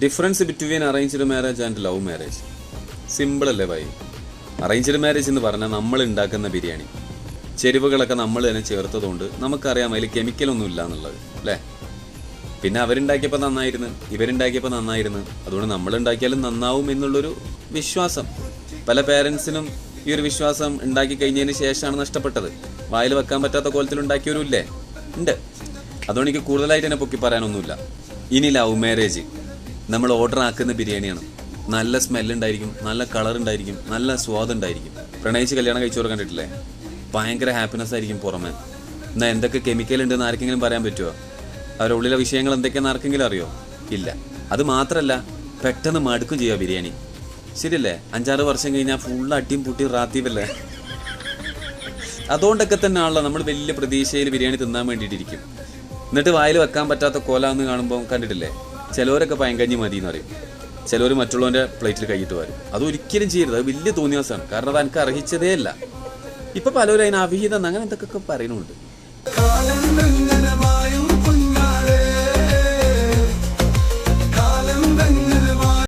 Difference between arranged marriage and love marriage simple അല്ലേ Bhai? Arranged marriage എന്ന് പറഞ്ഞാൽ നമ്മൾ ഉണ്ടാക്കുന്ന ബിരിയാണി ചേരുവകളൊക്കെ നമ്മൾ തന്നെ ചേർത്തതുകൊണ്ട് നമുക്കറിയാം അതിൽ കെമിക്കലൊന്നും ഇല്ല എന്നുള്ളത് അല്ലേ. പിന്നെ അവരുണ്ടാക്കിയപ്പോൾ നന്നായിരുന്നു, ഇവരുണ്ടാക്കിയപ്പോൾ നന്നായിരുന്നു, അതുകൊണ്ട് നമ്മളുണ്ടാക്കിയാലും നന്നാവും എന്നുള്ളൊരു വിശ്വാസം. പല പേരൻസിനും ഈ ഒരു വിശ്വാസം ഉണ്ടാക്കി കഴിഞ്ഞതിന് ശേഷമാണ് നഷ്ടപ്പെട്ടത്. വായിൽ വെക്കാൻ പറ്റാത്ത കോലത്തിലുണ്ടാക്കിയവരും ഇല്ലേ? ഉണ്ട്. അതുകൊണ്ട് എനിക്ക് കൂടുതലായിട്ട് തന്നെ പൊക്കി പറയാനൊന്നുമില്ല. ഇനി ലവ് മാരേജ് നമ്മൾ ഓർഡർ ആക്കുന്ന ബിരിയാണിയാണ്. നല്ല സ്മെല്ലുണ്ടായിരിക്കും, നല്ല കളർ ഉണ്ടായിരിക്കും, നല്ല സ്വാദുണ്ടായിരിക്കും. പ്രണയിച്ച് കല്യാണം കഴിച്ചവർ കണ്ടിട്ടില്ലേ? ഭയങ്കര ഹാപ്പിനെസ് ആയിരിക്കും പുറമെ. എന്നാൽ എന്തൊക്കെ കെമിക്കൽ ഉണ്ടെന്ന് ആർക്കെങ്കിലും പറയാൻ പറ്റുമോ? അവരുടെ ഉള്ളിലെ വിഷയങ്ങൾ എന്തൊക്കെയാണെന്ന് ആർക്കെങ്കിലും അറിയോ? ഇല്ല. അത് മാത്രമല്ല, പെട്ടെന്ന് മടുക്കും ചെയ്യുക ബിരിയാണി. ശരിയല്ലേ? 5-6 വർഷം കഴിഞ്ഞാൽ ഫുള്ള് അട്ടിയും പുട്ടിയും റാത്തീവല്ലേ? അതുകൊണ്ടൊക്കെ തന്നെ ആണല്ലോ നമ്മൾ വലിയ പ്രതീക്ഷയിൽ ബിരിയാണി തിന്നാൻ വേണ്ടിയിട്ടിരിക്കും. എന്നിട്ട് വായിൽ വെക്കാൻ പറ്റാത്ത കോലാന്ന് കാണുമ്പോൾ കണ്ടിട്ടില്ലേ? ചിലവരൊക്കെ പയങ്കഞ്ഞി മതി എന്ന് പറയും, ചിലവർ മറ്റുള്ളവൻ്റെ പ്ലേറ്റിൽ കൈയിട്ട് വരും. അതൊരിക്കലും ചെയ്യരുത്. അത് വലിയ തോന്നിയാസമാണ്. കാരണം അത് എനിക്ക് അർഹിച്ചതേ അല്ല. ഇപ്പം പലരും അതിന് അവിഹിതം അങ്ങനെ എന്തൊക്കെ പറയുന്നുണ്ട്.